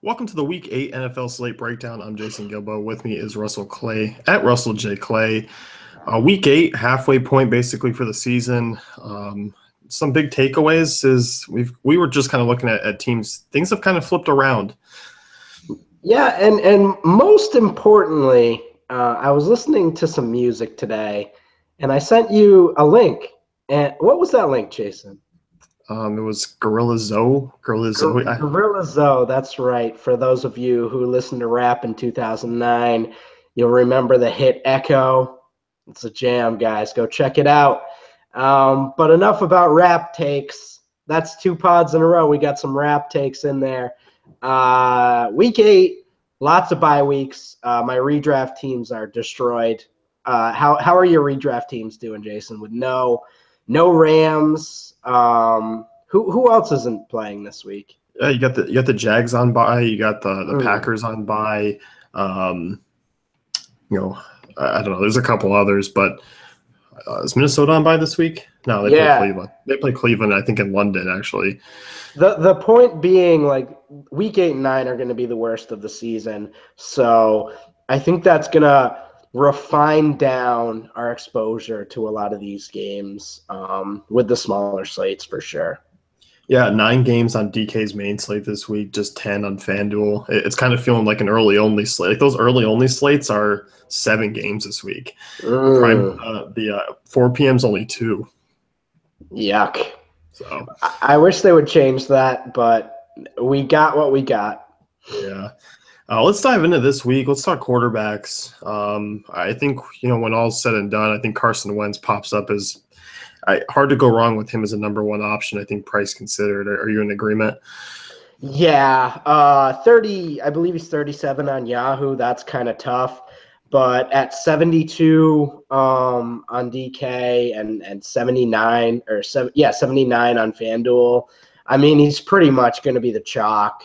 Welcome to the Week 8 NFL Slate Breakdown. I'm Jason Gilbo. With me is Russell Clay at Russell J. Clay. Week 8, halfway point basically for the season. Some big takeaways is we were just kind of looking at teams. Things have kind of flipped around. Yeah, and most importantly, I was listening to some music today, and I sent you a link. And what was that link, Jason? It was Gorilla Zoe. Gorilla Zoe, that's right. For those of you who listened to rap in 2009, you'll remember the hit Echo. It's a jam, guys. Go check it out. But enough about rap takes. That's 2 pods in a row. We got some rap takes in there. Week 8, lots of bye weeks. My redraft teams are destroyed. How are your redraft teams doing, Jason? With no Rams. Who else isn't playing this week? Yeah, you got the Jags on bye. You got the Packers on bye. I don't know. There's a couple others, but is Minnesota on bye this week? No, they play Cleveland. They play Cleveland, I think, in London, actually. The point being, like, week 8 and 9 are going to be the worst of the season. So I think that's going to refine down our exposure to a lot of these games with the smaller slates for sure. Yeah, 9 games on DK's main slate this week, just 10 on FanDuel. It's kind of feeling like an early-only slate. Like those early-only slates are 7 games this week. The 4 p.m.'s only 2. Yuck. So I wish they would change that, but we got what we got. Yeah. Let's dive into this week. Let's talk quarterbacks. I think, when all's said and done, I think Carson Wentz pops up as hard to go wrong with him as a number 1 option, I think, price considered. Are you in agreement? Yeah. 30, I believe he's 37 on Yahoo. That's kind of tough. But at 72 on DK and 79 79 on FanDuel, I mean, he's pretty much going to be the chalk.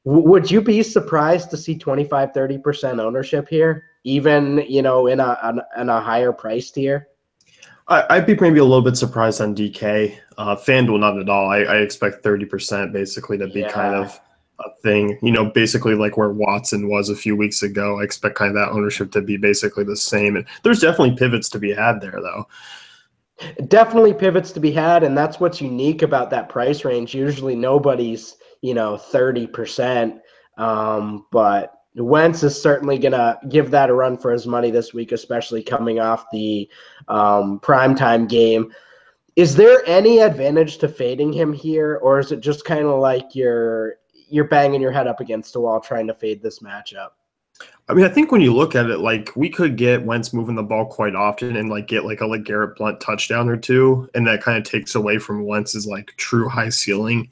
Would you be surprised to see 25-30% ownership here, even in a higher price tier? I'd be maybe a little bit surprised on DK. FanDuel, not at all. I expect 30% basically to be kind of a thing. Basically like where Watson was a few weeks ago. I expect kind of that ownership to be basically the same. And there's definitely pivots to be had there, though. Definitely pivots to be had, and that's what's unique about that price range. Usually nobody's 30%, but Wentz is certainly going to give that a run for his money this week, especially coming off the primetime game. Is there any advantage to fading him here, or is it just kind of like you're banging your head up against a wall trying to fade this matchup? I mean, I think when you look at it, like, we could get Wentz moving the ball quite often and get like a Garrett Blount touchdown or 2, and that kind of takes away from Wentz's like true high ceiling.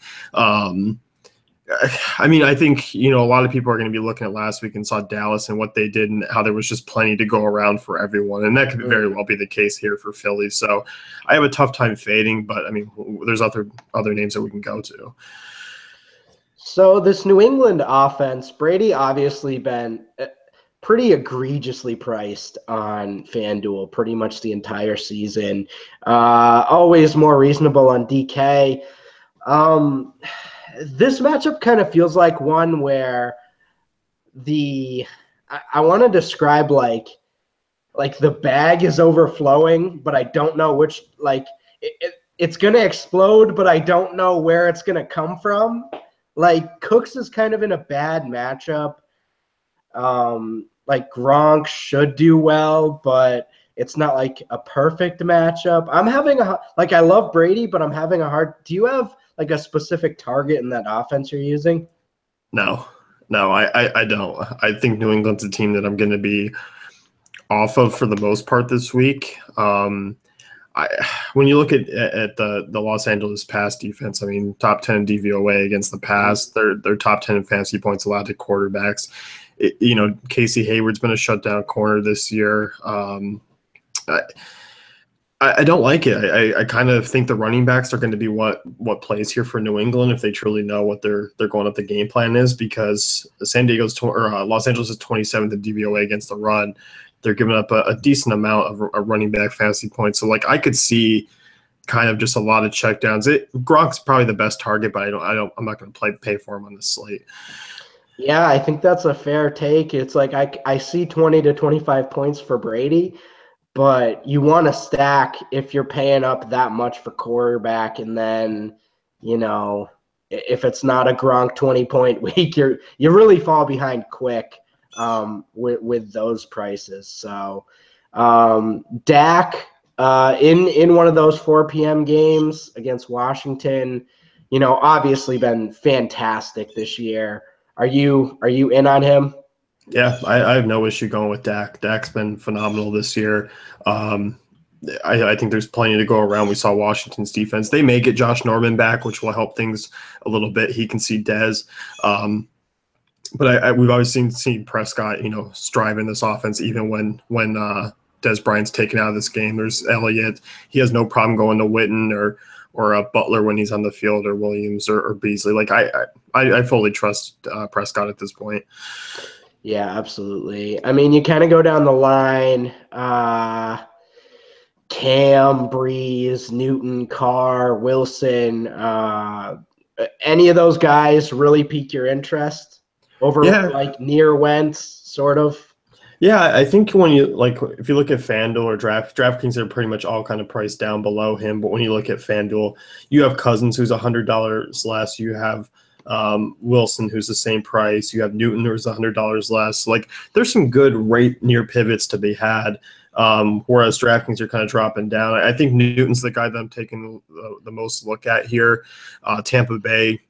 I mean, I think, a lot of people are going to be looking at last week and saw Dallas and what they did and how there was just plenty to go around for everyone. And that could very well be the case here for Philly. So I have a tough time fading, but I mean, there's other names that we can go to. So this New England offense, Brady obviously been pretty egregiously priced on FanDuel pretty much the entire season. Always more reasonable on DK. This matchup kind of feels like one where I want to describe like the bag is overflowing, but I don't know which, it's going to explode, but I don't know where it's going to come from. Like, Cooks is kind of in a bad matchup. Like, Gronk should do well, but it's not like a perfect matchup. I love Brady, but I'm having a hard – do you have like a specific target in that offense you're using? No, I don't. I think New England's a team that I'm going to be off of for the most part this week. When you look at the Los Angeles pass defense, I mean, top 10 in DVOA against the pass. They're top 10 in fantasy points allowed to quarterbacks. Casey Hayward's been a shutdown corner this year. I don't like it. I kind of think the running backs are going to be what plays here for New England if they truly know what they're going up the game plan is, because Los Angeles is 27th in DVOA against the run. They're giving up a decent amount of running back fantasy points. So, like, I could see kind of just a lot of checkdowns. Gronk's probably the best target, but I'm not going to pay for him on this slate. Yeah, I think that's a fair take. It's like I see 20 to 25 points for Brady, but you want to stack if you're paying up that much for quarterback, and then, if it's not a Gronk 20-point week, you really fall behind quick with those prices. So Dak in one of those 4 p.m. games against Washington, obviously been fantastic this year. Are you in on him? Yeah, I have no issue going with Dak. Dak's been phenomenal this year. I think there's plenty to go around. We saw Washington's defense. They may get Josh Norman back, which will help things a little bit. He can see Dez. But we've always seen Prescott, strive in this offense, even when Dez Bryant's taken out of this game. There's Elliott. He has no problem going to Witten or Butler when he's on the field, or Williams or Beasley. Like I fully trust Prescott at this point. Yeah, absolutely. I mean, you kind of go down the line. Cam, Breeze, Newton, Carr, Wilson. Any of those guys really pique your interest over like near Wentz, sort of? Yeah, I think when if you look at FanDuel or DraftKings are pretty much all kind of priced down below him. But when you look at FanDuel, you have Cousins, who's $100 less. You have Wilson, who's the same price. You have Newton, who's $100 less. Like, there's some good right near pivots to be had. Whereas DraftKings are kind of dropping down. I think Newton's the guy that I'm taking the most look at here. Tampa Bay,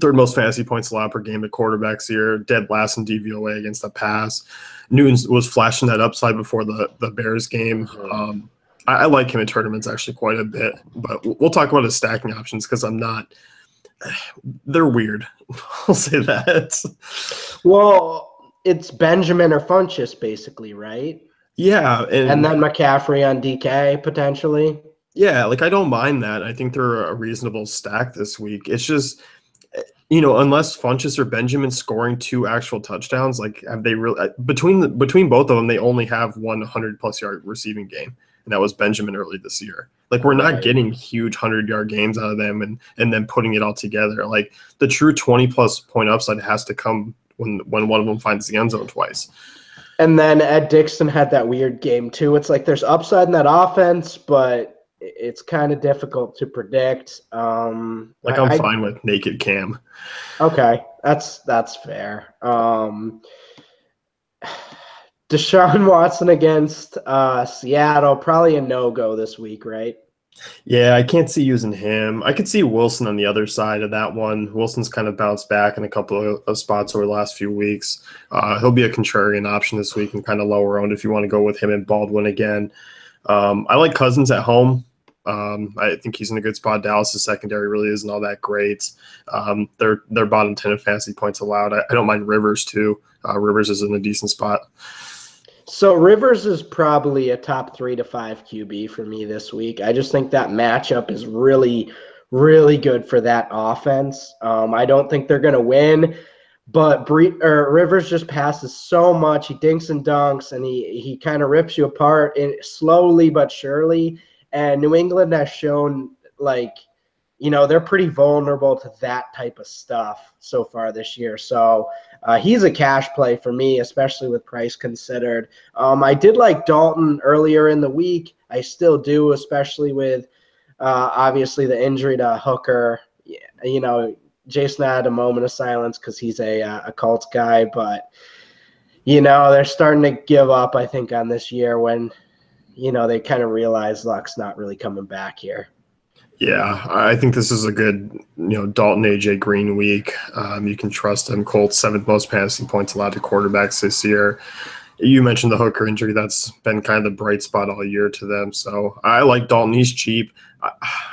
third most fantasy points allowed per game at quarterbacks here, dead last in DVOA against the pass. Newton was flashing that upside before the Bears game. I like him in tournaments actually quite a bit, but we'll talk about his stacking options because they're weird. I'll say that. Well, it's Benjamin or Funchess basically, right? Yeah. And then McCaffrey on DK potentially. Yeah, like I don't mind that. I think they're a reasonable stack this week. It's just, unless Funchess or Benjamin scoring 2 actual touchdowns, like have they really between both of them, they only have 100+ yard receiving game, and that was Benjamin early this year. Like we're not getting huge 100-yard games out of them and then putting it all together. Like the true 20+ point upside has to come when one of them finds the end zone twice. And then Ed Dixon had that weird game too. It's like there's upside in that offense, but it's kind of difficult to predict. I'm fine with naked Cam. Okay, that's fair. Deshaun Watson against Seattle, probably a no-go this week, right? Yeah, I can't see using him. I could see Wilson on the other side of that one. Wilson's kind of bounced back in a couple of spots over the last few weeks. He'll be a contrarian option this week and kind of lower owned if you want to go with him and Baldwin again. I like Cousins at home. I think he's in a good spot. Dallas' secondary really isn't all that great. They're bottom 10 of fantasy points allowed. I don't mind Rivers too. Rivers is in a decent spot. So Rivers is probably a top 3 to 5 QB for me this week. I just think that matchup is really, really good for that offense. I don't think they're going to win, but Rivers just passes so much. He dinks and dunks, and he kind of rips you apart slowly but surely. And New England has shown, they're pretty vulnerable to that type of stuff so far this year. So he's a cash play for me, especially with price considered. I did like Dalton earlier in the week. I still do, especially with obviously the injury to Hooker. Jason had a moment of silence because he's a Colts guy, but they're starting to give up, I think, on this year when they kind of realize Luck's not really coming back here. Yeah, I think this is a good, Dalton AJ Green week. You can trust him. Colts 7th most fantasy points allowed to quarterbacks this year. You mentioned the Hooker injury. That's been kind of the bright spot all year to them. So I like Dalton. He's cheap.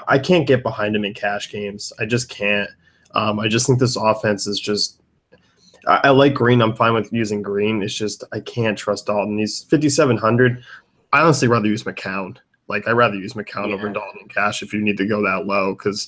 I can't get behind him in cash games. I just can't. I just think this offense is just – I like Green. I'm fine with using Green. It's just I can't trust Dalton. He's 5,700. I honestly rather use McCown. I'd rather use McCown over Dalton in cash if you need to go that low, because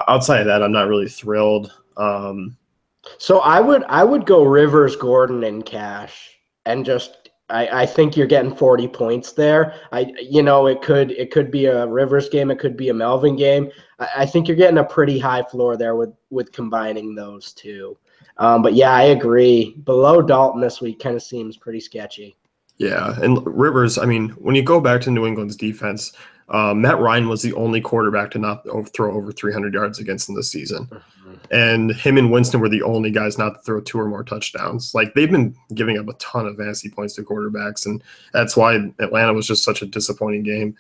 outside of that, I'm not really thrilled. So I would go Rivers, Gordon in cash and just I think you're getting 40 points there. It could be a Rivers game, it could be a Melvin game. I think you're getting a pretty high floor there with combining those two. But yeah, I agree. Below Dalton this week kind of seems pretty sketchy. Yeah, and Rivers, I mean, when you go back to New England's defense, Matt Ryan was the only quarterback to not throw over 300 yards against them this season. Mm-hmm. And him and Winston were the only guys not to throw 2 or more touchdowns. Like, they've been giving up a ton of fantasy points to quarterbacks, and that's why Atlanta was just such a disappointing game.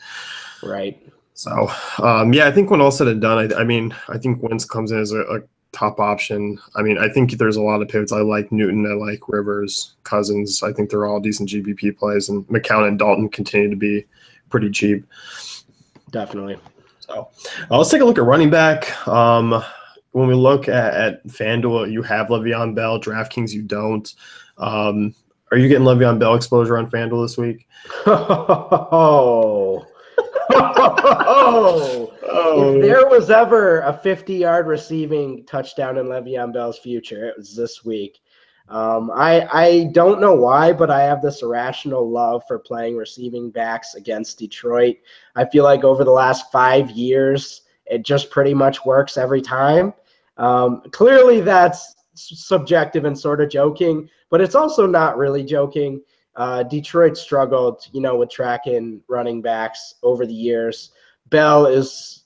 Right. So, yeah, I think when all said and done, I think Wentz comes in as a top option. I mean, I think there's a lot of pivots. I like Newton. I like Rivers, Cousins. I think they're all decent GBP plays, and McCown and Dalton continue to be pretty cheap. Definitely. So let's take a look at running back. When we look at FanDuel, you have Le'Veon Bell. DraftKings, you don't. Are you getting Le'Veon Bell exposure on FanDuel this week? If there was ever a 50-yard receiving touchdown in Le'Veon Bell's future, it was this week. I don't know why, but I have this irrational love for playing receiving backs against Detroit. I feel like over the last 5 years, it just pretty much works every time. Clearly, that's subjective and sort of joking, but it's also not really joking. Detroit struggled, with tracking running backs over the years. Bell is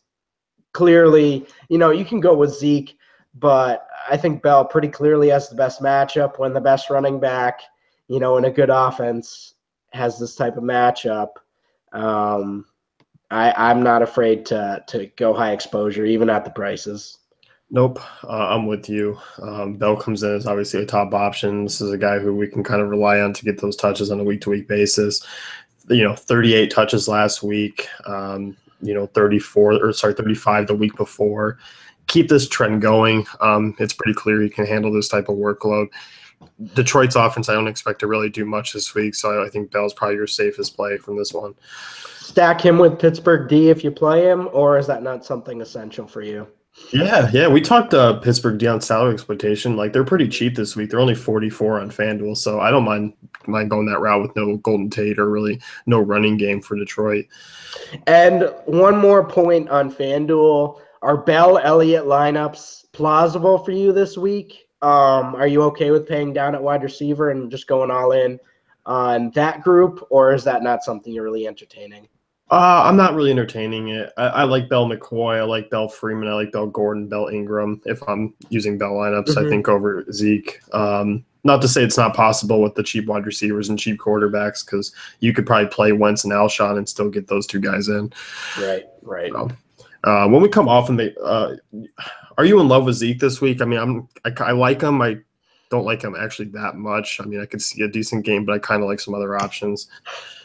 clearly, you can go with Zeke, but I think Bell pretty clearly has the best matchup when the best running back, in a good offense has this type of matchup. I'm not afraid to go high exposure, even at the prices. Nope, I'm with you. Bell comes in as obviously a top option. This is a guy who we can kind of rely on to get those touches on a week-to-week basis. 38 touches last week, 35 the week before. Keep this trend going. It's pretty clear he can handle this type of workload. Detroit's offense, I don't expect to really do much this week, so I think Bell's probably your safest play from this one. Stack him with Pittsburgh D if you play him, or is that not something essential for you? Yeah. We talked Pittsburgh D on salary exploitation. Like, they're pretty cheap this week. They're only 44 on FanDuel, so I don't mind going that route with no Golden Tate or really no running game for Detroit. And one more point on FanDuel. Are Bell Elliott lineups plausible for you this week? Are you okay with paying down at wide receiver and just going all in on that group, or is that not something you're really entertaining? I'm not really entertaining it. I like Bell McCoy. I like Bell Freeman. I like Bell Gordon, Bell Ingram. If I'm using Bell lineups, I think over Zeke. Not to say it's not possible with the cheap wide receivers and cheap quarterbacks, because you could probably play Wentz and Alshon and still get those two guys in. Right. So, when we come off and are you in love with Zeke this week? I mean, I like him. I don't like him actually that much. I mean, I could see a decent game, but I kind of like some other options.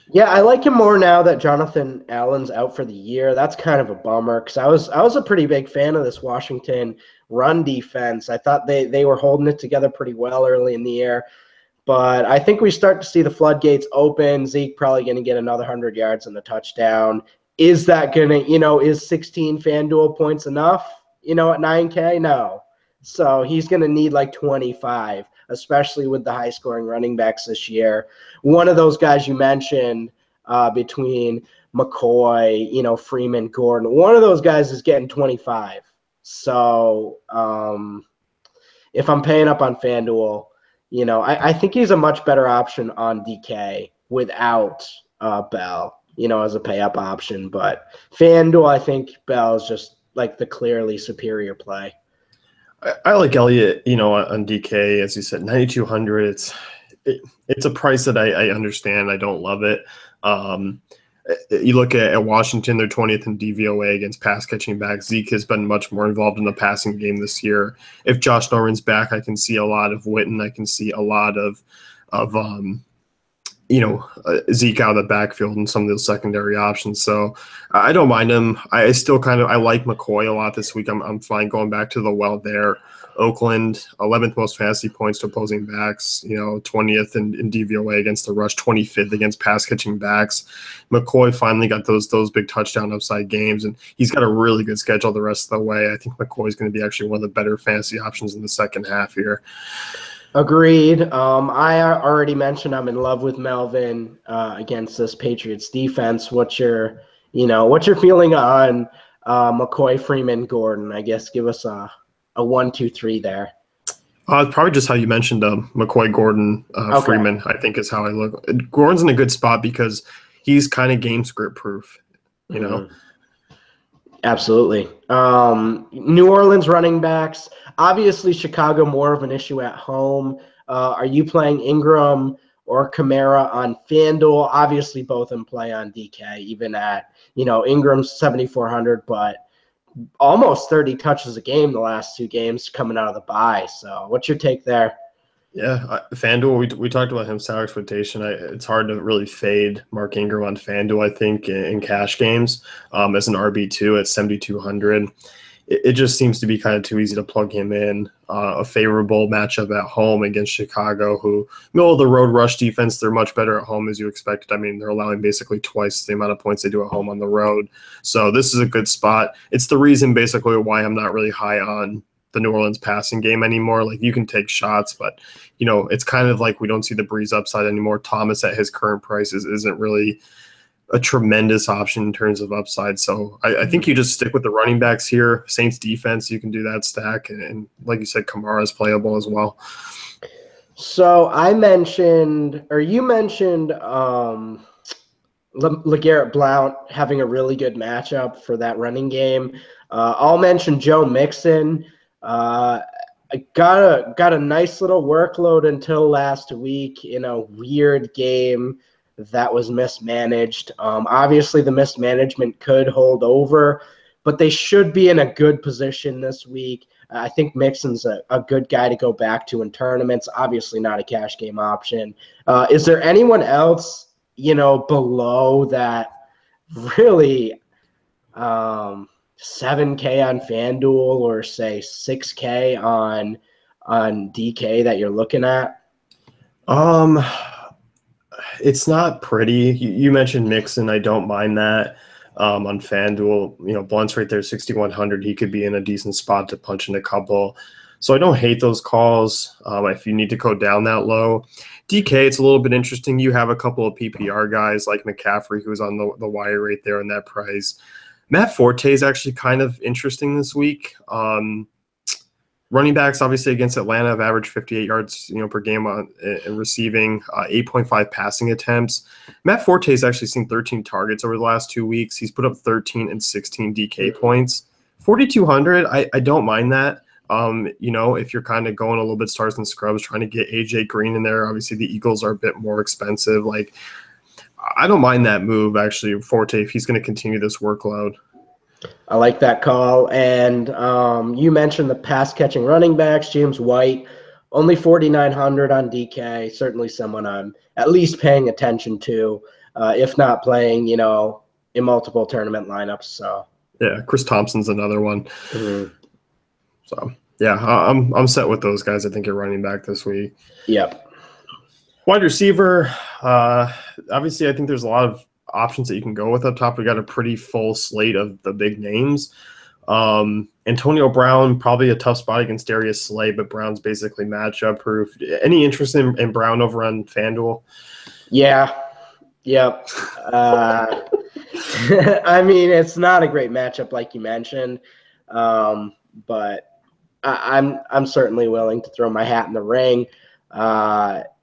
Yeah, I like him more now that Jonathan Allen's out for the year. That's kind of a bummer, because I was a pretty big fan of this Washington run defense. I thought they were holding it together pretty well early in the year. But I think we start to see the floodgates open. Zeke probably going to get another 100 yards and a touchdown. Is that going to, is 16 FanDuel points enough, at 9K? No. So he's going to need like 25, especially with the high-scoring running backs this year. One of those guys you mentioned between McCoy, Freeman, Gordon, one of those guys is getting 25. So if I'm paying up on FanDuel, I think he's a much better option on DK without Bell, as a pay-up option. But FanDuel, I think Bell is just like the clearly superior play. I like Elliott, on DK, as you said, 9,200. It's a price that I understand. I don't love it. You look at Washington, they're 20th in DVOA against pass catching backs. Zeke has been much more involved in the passing game this year. If Josh Norman's back, I can see a lot of Witten. I can see a lot of Zeke out of the backfield and some of those secondary options. So I don't mind him. I still I like McCoy a lot this week. I'm fine going back to the well there. Oakland, 11th most fantasy points to opposing backs, 20th in DVOA against the rush, 25th against pass catching backs. McCoy finally got those big touchdown upside games, and he's got a really good schedule the rest of the way. I think McCoy is going to be actually one of the better fantasy options in the second half here. Agreed. I already mentioned I'm in love with Melvin against this Patriots defense. What's your feeling on McCoy, Freeman, Gordon? I guess give us a 1, 2, 3 there. Probably just how you mentioned McCoy, Gordon, Okay. Freeman, I think is how I look. Gordon's in a good spot because he's kind of game script proof, you know? Absolutely. New Orleans running backs. Obviously, Chicago more of an issue at home. Are you playing Ingram or Kamara on FanDuel? Obviously, both in play on DK, even at, Ingram's 7,400, but almost 30 touches a game the last 2 games coming out of the bye. So what's your take there? Yeah, FanDuel, we talked about him salary expectation. It's hard to really fade Mark Ingram on FanDuel, I think, in cash games as an RB2 at 7,200. It just seems to be kind of too easy to plug him in. A favorable matchup at home against Chicago, who middle of the road rush defense, they're much better at home as you expected. I mean, they're allowing basically twice the amount of points they do at home on the road. So this is a good spot. It's the reason basically why I'm not really high on the New Orleans passing game anymore. Like, you can take shots, but it's kind of like we don't see the Breeze upside anymore. Thomas at his current prices isn't really a tremendous option in terms of upside. So I think you just stick with the running backs here. Saints defense, you can do that stack. And like you said, Kamara is playable as well. So you mentioned LeGarrette Blount having a really good matchup for that running game. I'll mention Joe Mixon. I got a nice little workload until last week in a weird game that was mismanaged. Obviously, the mismanagement could hold over, but they should be in a good position this week. I think Mixon's a good guy to go back to in tournaments. Obviously, not a cash game option. Is there anyone else, below that really 7K on FanDuel or say 6K on DK that you're looking at? It's not pretty. You mentioned Mixon. I don't mind that. On FanDuel, Blunt's right there, 6,100. He could be in a decent spot to punch in a couple. So I don't hate those calls. If you need to go down that low, DK, it's a little bit interesting. You have a couple of PPR guys like McCaffrey, who's on the wire right there in that price. Matt Forte is actually kind of interesting this week. Running backs, obviously, against Atlanta have averaged 58 yards, per game in receiving, 8.5 passing attempts. Matt Forte has actually seen 13 targets over the last 2 weeks. He's put up 13 and 16 DK points. 4,200, I don't mind that. If you're kind of going a little bit stars and scrubs, trying to get AJ Green in there, obviously the Eagles are a bit more expensive. Like, I don't mind that move, actually, Forte, if he's going to continue this workload. I like that call. And you mentioned the pass-catching running backs, James White, only 4,900 on DK, certainly someone I'm at least paying attention to, if not playing, in multiple tournament lineups. So yeah, Chris Thompson's another one. Mm-hmm. So yeah, I'm set with those guys. I think you're running back this week. Yep. Wide receiver, obviously, I think there's a lot of options that you can go with up top. We got a pretty full slate of the big names. Antonio Brown, probably a tough spot against Darius Slay, but Brown's basically matchup proof. Any interest in Brown over on FanDuel? Yeah. Yep. I mean, it's not a great matchup like you mentioned, but I'm certainly willing to throw my hat in the ring.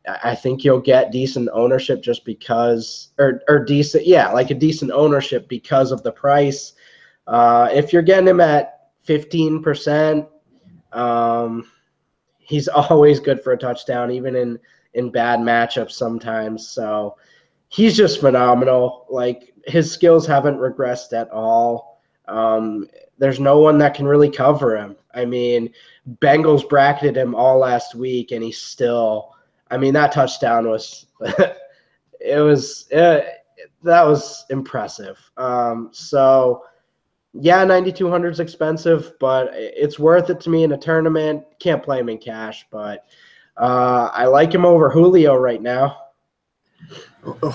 I think you'll get decent ownership just because, or decent, like a decent ownership because of the price. If you're getting him at 15%, he's always good for a touchdown, even in bad matchups sometimes. So he's just phenomenal. Like, his skills haven't regressed at all. There's no one that can really cover him. I mean, Bengals bracketed him all last week, and he's still. I mean, that touchdown was that was impressive. So yeah, 9,200 is expensive, but it's worth it to me in a tournament. Can't play him in cash, but I like him over Julio right now.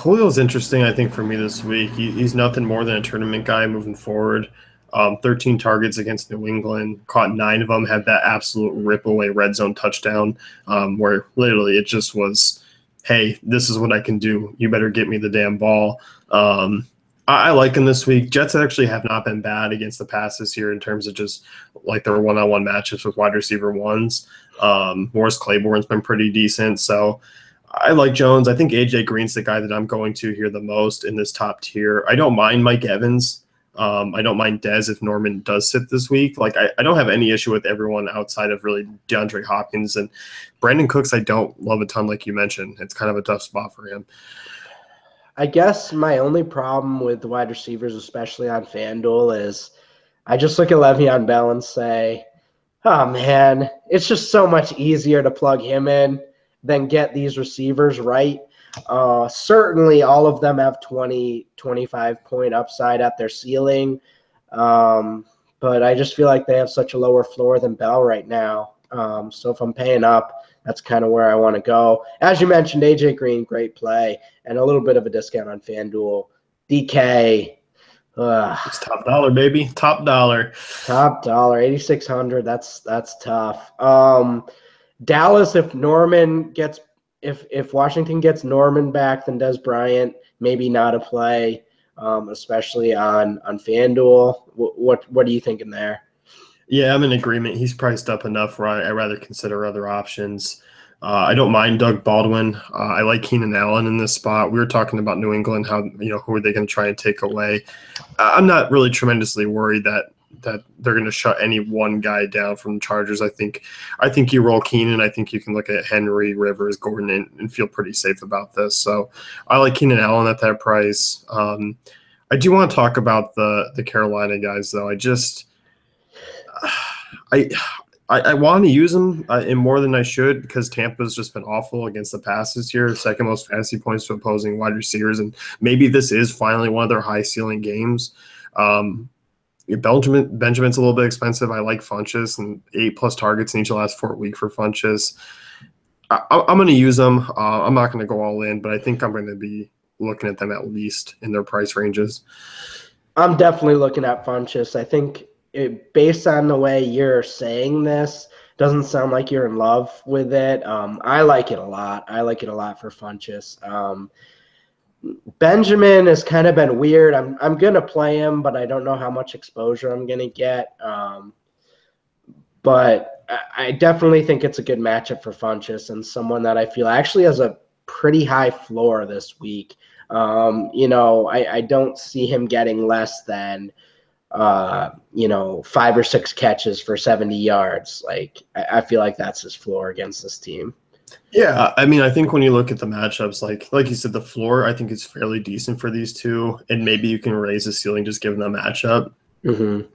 Julio's interesting, I think, for me this week. He's nothing more than a tournament guy moving forward. 13 targets against New England, caught 9 of them, had that absolute rip-away red zone touchdown where literally it just was, hey, this is what I can do. You better get me the damn ball. I like him this week. Jets actually have not been bad against the pass this year in terms of just like their one-on-one matchups with wide receiver ones. Morris Claiborne's been pretty decent. So I like Jones. I think AJ Green's the guy that I'm going to here the most in this top tier. I don't mind Mike Evans. I don't mind Dez if Norman does sit this week. Like I don't have any issue with everyone outside of really DeAndre Hopkins and Brandon Cooks. I don't love a ton, like you mentioned. It's kind of a tough spot for him. I guess my only problem with the wide receivers, especially on FanDuel, is I just look at Le'Veon Bell and say, oh, man, it's just so much easier to plug him in than get these receivers right. Certainly all of them have 20, 25-point upside at their ceiling. But I just feel like they have such a lower floor than Bell right now. So if I'm paying up, that's kind of where I want to go. As you mentioned, AJ Green, great play, and a little bit of a discount on FanDuel. DK. It's top dollar, baby. Top dollar. Top dollar, 8,600. That's tough. Dallas, if Washington gets Norman back, then Des Bryant, maybe not a play, especially on FanDuel. What are you thinking there? Yeah, I'm in agreement. He's priced up enough where I'd rather consider other options. I don't mind Doug Baldwin. I like Keenan Allen in this spot. We were talking about New England, how who are they going to try and take away? I'm not really tremendously worried that they're going to shut any one guy down from the Chargers. I think you roll Keenan. I think you can look at Henry, Rivers, Gordon, and feel pretty safe about this. So I like Keenan Allen at that price. I do want to talk about the Carolina guys, though. I want to use them in more than I should because Tampa's just been awful against the pass this year, second most fantasy points to opposing wide receivers, and maybe this is finally one of their high ceiling games. Benjamin's a little bit expensive. I like Funchess and 8+ targets in each of the last 4 weeks for Funchess. I'm going to use them. I'm not going to go all in, but I think I'm going to be looking at them at least in their price ranges. I'm definitely looking at Funchess. I think based on the way you're saying this, doesn't sound like you're in love with it. I like it a lot. I like it a lot for Funchess. Benjamin has kind of been weird. I'm going to play him, but I don't know how much exposure I'm going to get. But I definitely think it's a good matchup for Funchess and someone that I feel actually has a pretty high floor this week. I don't see him getting less than 5 or 6 catches for 70 yards. Like I feel like that's his floor against this team. Yeah, I mean, I think when you look at the matchups, like you said, the floor I think is fairly decent for these two, and maybe you can raise the ceiling just given the matchup. Mm-hmm.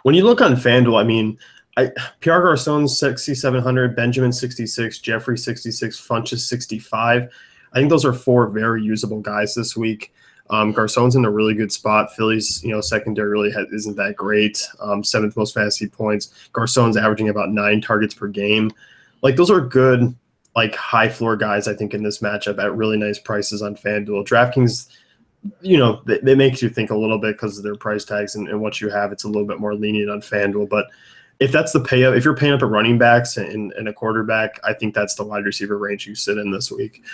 When you look on FanDuel, I mean, Pierre Garçon 6,700, Benjamin 66, Jeffrey 66, Funchess 65. I think those are 4 very usable guys this week. Garcon's in a really good spot. Philly's, secondary really isn't that great. 7th most fantasy points. Garcon's averaging about 9 targets per game. Like those are good, like high floor guys. I think in this matchup at really nice prices on FanDuel. DraftKings, they make you think a little bit because of their price tags and what you have. It's a little bit more lenient on FanDuel, but if that's the payout, if you're paying up at running backs and a quarterback, I think that's the wide receiver range you sit in this week.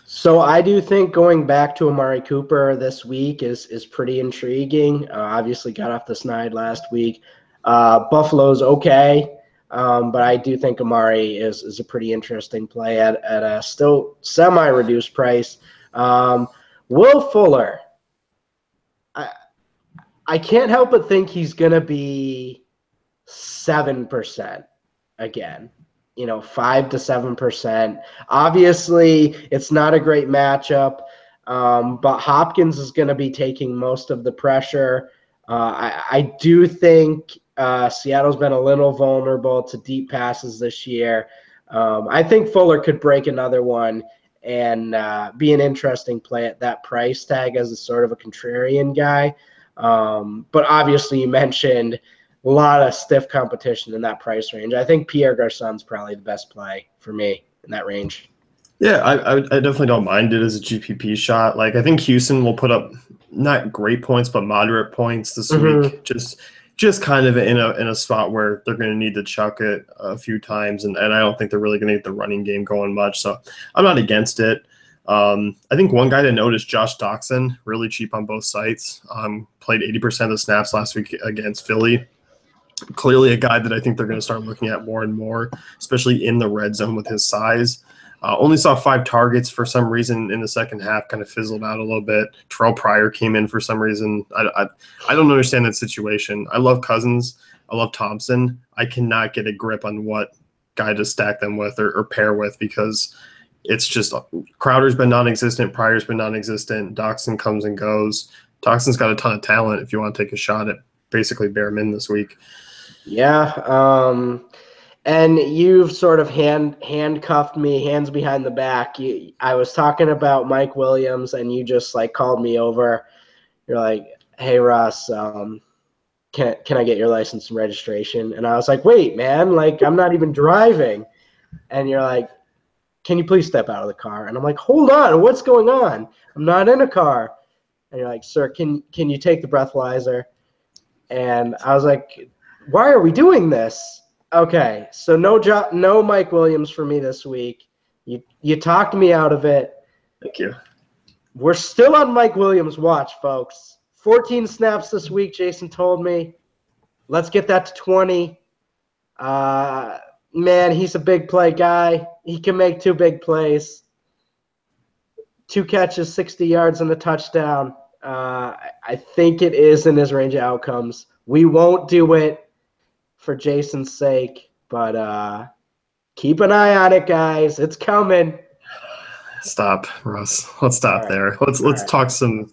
So I do think going back to Amari Cooper this week is pretty intriguing. Obviously got off the snide last week. Buffalo's okay, but I do think Amari is a pretty interesting play at a still semi-reduced price. Will Fuller, I can't help but think he's going to be 7% again. 5 to 7%. Obviously, it's not a great matchup, but Hopkins is going to be taking most of the pressure. I do think Seattle's been a little vulnerable to deep passes this year. I think Fuller could break another one and be an interesting play at that price tag as a sort of a contrarian guy. But obviously, you mentioned a lot of stiff competition in that price range. I think Pierre Garçon's probably the best play for me in that range. Yeah, I definitely don't mind it as a GPP shot. Like I think Houston will put up not great points, but moderate points this Mm-hmm. week. Just kind of in a spot where they're going to need to chuck it a few times, and I don't think they're really going to get the running game going much. So I'm not against it. I think one guy to note is Josh Doxson, really cheap on both sites. Played 80% of the snaps last week against Philly. Clearly a guy that I think they're going to start looking at more and more, especially in the red zone with his size. Only saw 5 targets for some reason in the second half, kind of fizzled out a little bit. Terrell Pryor came in for some reason. I don't understand that situation. I love Cousins. I love Thompson. I cannot get a grip on what guy to stack them with or pair with because it's just Crowder's been non-existent. Pryor's been non-existent. Doxson comes and goes. Doxson's got a ton of talent if you want to take a shot at basically bare min this week. Yeah. And you've sort of handcuffed me, hands behind the back. I was talking about Mike Williams, and you just like called me over. You're like, "Hey, Russ, can I get your license and registration?" And I was like, "Wait, man, like I'm not even driving." And you're like, "Can you please step out of the car?" And I'm like, "Hold on, what's going on? I'm not in a car." And you're like, "Sir, can you take the breathalyzer?" And I was like, "Why are we doing this?" Okay, so no Mike Williams for me this week. You talked me out of it. Thank you. We're still on Mike Williams' watch, folks. 14 snaps this week, Jason told me. Let's get that to 20. Man, he's a big play guy. He can make 2 big plays. 2 catches, 60 yards, and a touchdown. I think it is in his range of outcomes. We won't do it for Jason's sake, but keep an eye on it, guys. It's coming. Stop, Russ. Let's stop there. Let's talk some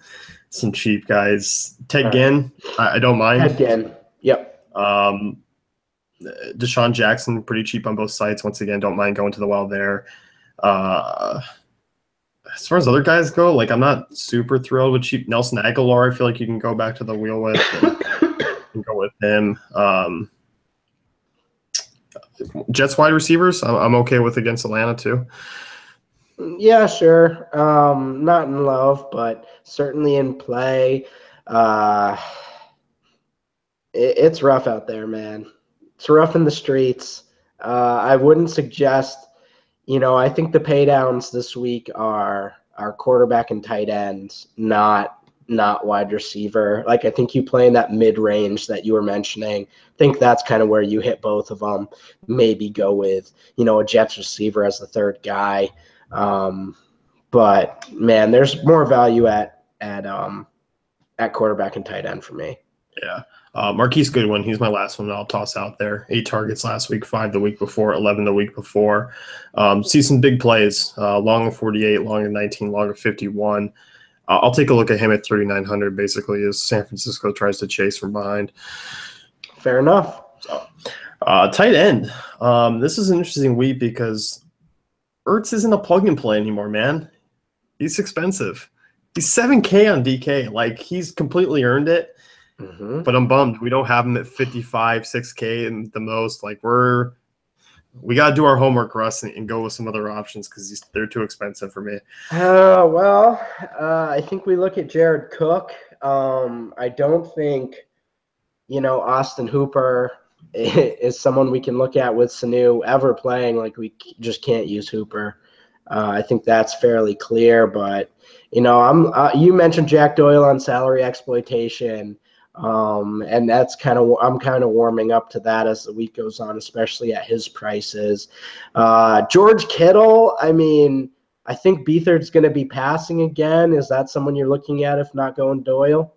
cheap guys. Ted Ginn, I don't mind. Ted Ginn. Yep. Deshaun Jackson, pretty cheap on both sites. Once again, don't mind going to the well there. As far as other guys go, like I'm not super thrilled with cheap Nelson Aguilar. I feel like you can go back to the wheel with and go with him. Jets wide receivers, I'm okay with against Atlanta too. Yeah, sure. Not in love, but certainly in play. It's rough out there, man. It's rough in the streets. I wouldn't suggest, I think the pay downs this week are quarterback and tight ends, not wide receiver. Like I think you play in that mid-range that you were mentioning. I think that's kind of where you hit both of them. Maybe go with, a Jets receiver as the third guy. But man, there's more value at quarterback and tight end for me. Yeah. Marquise Goodwin, he's my last one I'll toss out there. 8 targets last week, 5 the week before, 11 the week before. See some big plays, long of 48, long of 19, long of 51. I'll take a look at him at 3,900 basically as San Francisco tries to chase from behind. Fair enough. So, tight end. This is an interesting week because Ertz isn't a plug and play anymore, man. He's expensive. He's $7K on DK. Like he's completely earned it. Mm-hmm. But I'm bummed we don't have him at 55, 6K and the most. Like we got to do our homework, Russ, and go with some other options because they're too expensive for me. I think we look at Jared Cook. I don't think, Austin Hooper is someone we can look at with Sanu ever playing. Like we just can't use Hooper. I think that's fairly clear. But you mentioned Jack Doyle on salary exploitation. And that's I'm kind of warming up to that as the week goes on, especially at his prices. George Kittle, I mean, I think Beathard's going to be passing again. Is that someone you're looking at if not going Doyle?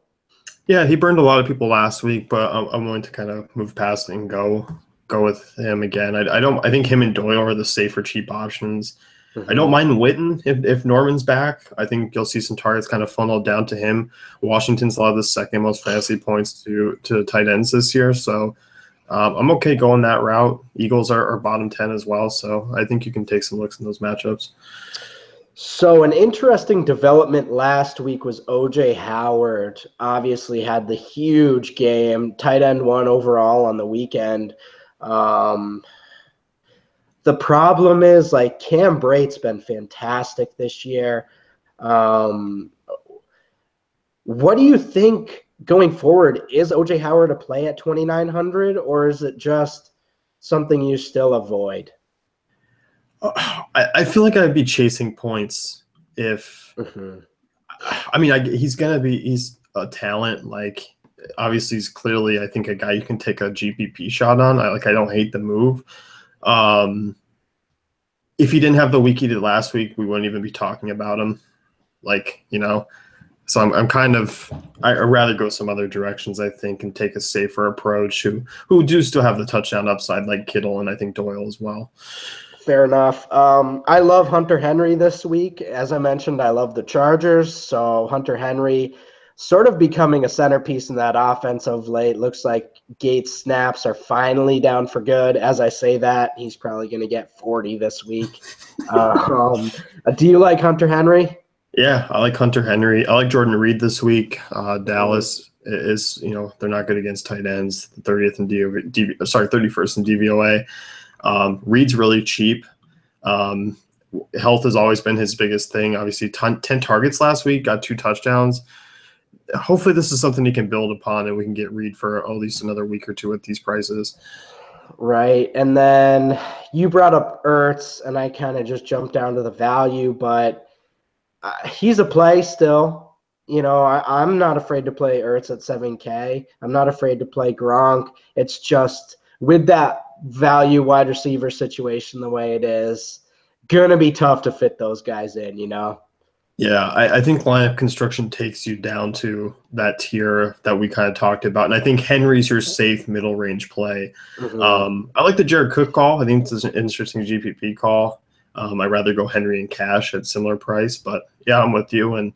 Yeah, he burned a lot of people last week, but I'm willing to kind of move past and go with him again. I think him and Doyle are the safer, cheap options. Mm-hmm. I don't mind Witten if Norman's back. I think you'll see some targets kind of funneled down to him. Washington's allowed the second most fantasy points to tight ends this year, so I'm okay going that route. Eagles are bottom 10 as well, so I think you can take some looks in those matchups. So an interesting development last week was O.J. Howard. Obviously had the huge game, tight end 1 overall on the weekend. The problem is, like, Cam Brate's been fantastic this year. What do you think going forward? Is OJ Howard a play at 2,900, or is it just something you still avoid? I feel like I'd be chasing points if Mm-hmm. I mean he's a talent. Like obviously he's clearly I think a guy you can take a GPP shot on. I don't hate the move. If he didn't have the week he did last week, we wouldn't even be talking about him. So I'd rather go some other directions, I think, and take a safer approach who do still have the touchdown upside like Kittle and I think Doyle as well. Fair enough. I love Hunter Henry this week. As I mentioned, I love the Chargers. So Hunter Henry sort of becoming a centerpiece in that offense of late. Looks like Gates' snaps are finally down for good. As I say that, he's probably going to get 40 this week. Do you like Hunter Henry? Yeah, I like Hunter Henry. I like Jordan Reed this week. Dallas is, they're not good against tight ends. 31st in DVOA. Reed's really cheap. Health has always been his biggest thing. Obviously, 10 targets last week, got 2 touchdowns. Hopefully, this is something he can build upon, and we can get Reed for at least another week or two at these prices. Right. And then you brought up Ertz, and I kind of just jumped down to the value, but he's a play still. I'm not afraid to play Ertz at 7K. I'm not afraid to play Gronk. It's just with that value wide receiver situation the way it is, going to be tough to fit those guys in, Yeah, I think lineup construction takes you down to that tier that we kind of talked about. And I think Henry's your safe middle range play. Mm-hmm. I like the Jared Cook call. I think this is an interesting GPP call. I'd rather go Henry and cash at similar price, but yeah, I'm with you. And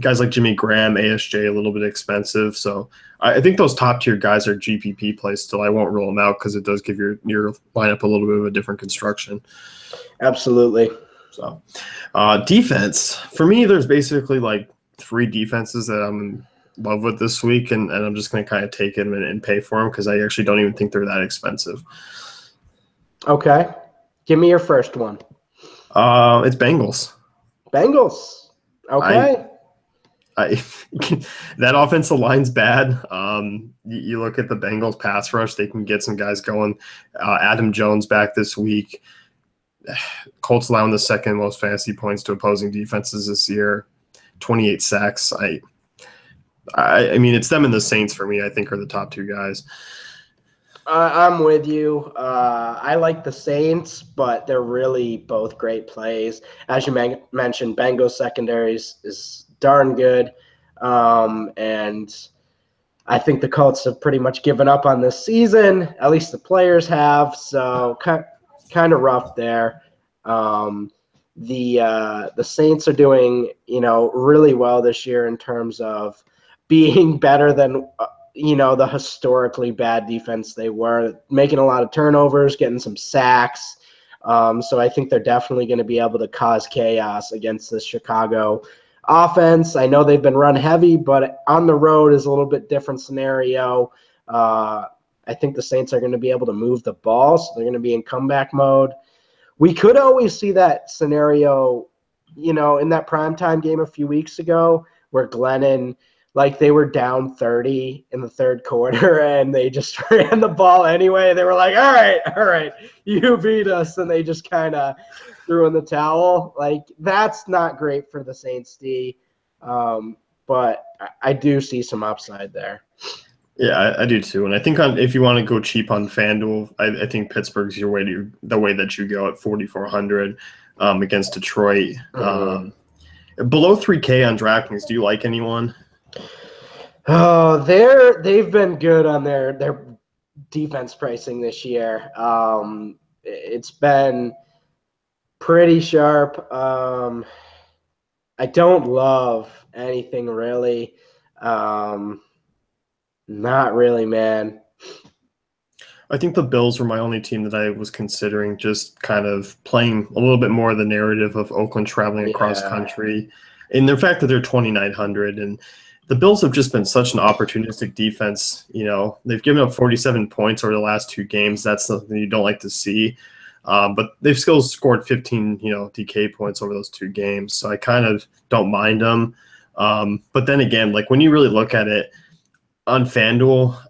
guys like Jimmy Graham, ASJ, a little bit expensive. So I think those top tier guys are GPP plays still. I won't rule them out because it does give your lineup a little bit of a different construction. Absolutely. So defense, for me, there's basically like 3 defenses that I'm in love with this week, and I'm just going to kind of take them and pay for them because I actually don't even think they're that expensive. Okay. Give me your first one. It's Bengals. Bengals. Okay. That offensive line's bad. You look at the Bengals pass rush; they can get some guys going. Adam Jones back this week. Colts allowing the second most fantasy points to opposing defenses this year. 28 sacks. I mean, it's them and the Saints for me. I think are the top 2 guys. I'm with you. I like the Saints, but they're really both great plays. As you mentioned, Bengals secondaries is darn good. And I think the Colts have pretty much given up on this season. At least the players have. So kind of rough there. The Saints are doing, really well this year in terms of being better than the historically bad defense they were, making a lot of turnovers, getting some sacks. So I think they're definitely going to be able to cause chaos against the Chicago offense. I know they've been run heavy, but on the road is a little bit different scenario. I think the Saints are going to be able to move the ball, so they're going to be in comeback mode. We could always see that scenario, in that primetime game a few weeks ago where Glennon, like they were down 30 in the third quarter and they just ran the ball anyway. They were like, all right, you beat us. And they just kind of threw in the towel. Like that's not great for the Saints D. But I do see some upside there. Yeah, I do too. And I think if you want to go cheap on FanDuel, I think Pittsburgh's the way that you go at 4,400 against Detroit. Mm-hmm. Below 3K on DraftKings, do you like anyone? Oh, they've been good on their defense pricing this year. It's been pretty sharp. I don't love anything really. Not really, man. I think the Bills were my only team that I was considering just kind of playing a little bit more of the narrative of Oakland traveling across country. And the fact that they're 2,900 and the Bills have just been such an opportunistic defense. They've given up 47 points over the last 2 games. That's something you don't like to see. But they've still scored 15, DK points over those 2 games. So I kind of don't mind them. But then again, like when you really look at it on FanDuel,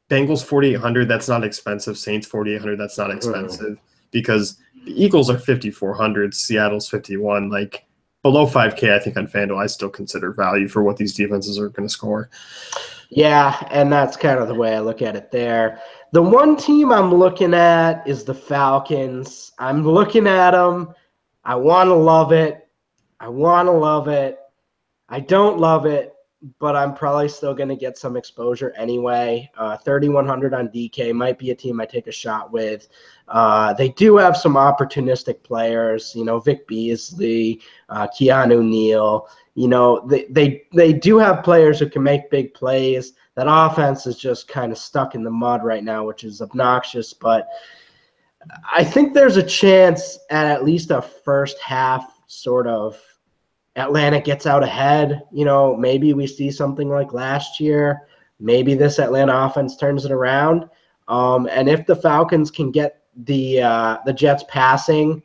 Bengals 4,800, that's not expensive. Saints 4,800, that's not expensive because the Eagles are 5,400, Seattle's 51. Like below 5K, I think on FanDuel, I still consider value for what these defenses are going to score. Yeah, and that's kind of the way I look at it there. The one team I'm looking at is the Falcons. I'm looking at them. I want to love it. I want to love it. I don't love it, but I'm probably still going to get some exposure anyway. 3,100 on DK might be a team I take a shot with. They do have some opportunistic players, Vic Beasley, Keanu Neal. They do have players who can make big plays. That offense is just kind of stuck in the mud right now, which is obnoxious. But I think there's a chance at least a first half sort of Atlanta gets out ahead. Maybe we see something like last year. Maybe this Atlanta offense turns it around. And if the Falcons can get the Jets passing,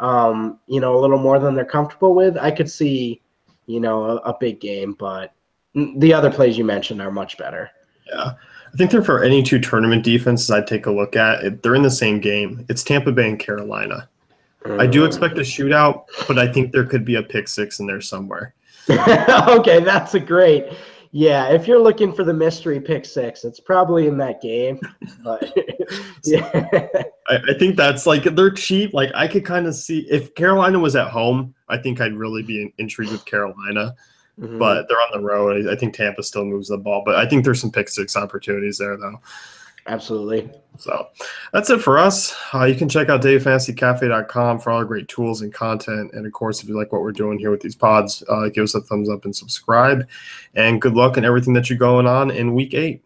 a little more than they're comfortable with, I could see, a big game. But the other plays you mentioned are much better. Yeah. I think they're for any two tournament defenses I'd take a look at. They're in the same game. It's Tampa Bay and Carolina. I do expect a shootout, but I think there could be a pick six in there somewhere. Okay, that's a great. Yeah, if you're looking for the mystery pick six, it's probably in that game. But yeah. I think that's like they're cheap. Like I could kind of see if Carolina was at home, I think I'd really be intrigued with Carolina. But they're on the road. I think Tampa still moves the ball, but I think there's some pick six opportunities there, though. Absolutely. So that's it for us. You can check out dailyfantasycafe.com for all our great tools and content. And, of course, if you like what we're doing here with these pods, give us a thumbs up and subscribe. And good luck in everything that you're going on in Week 8.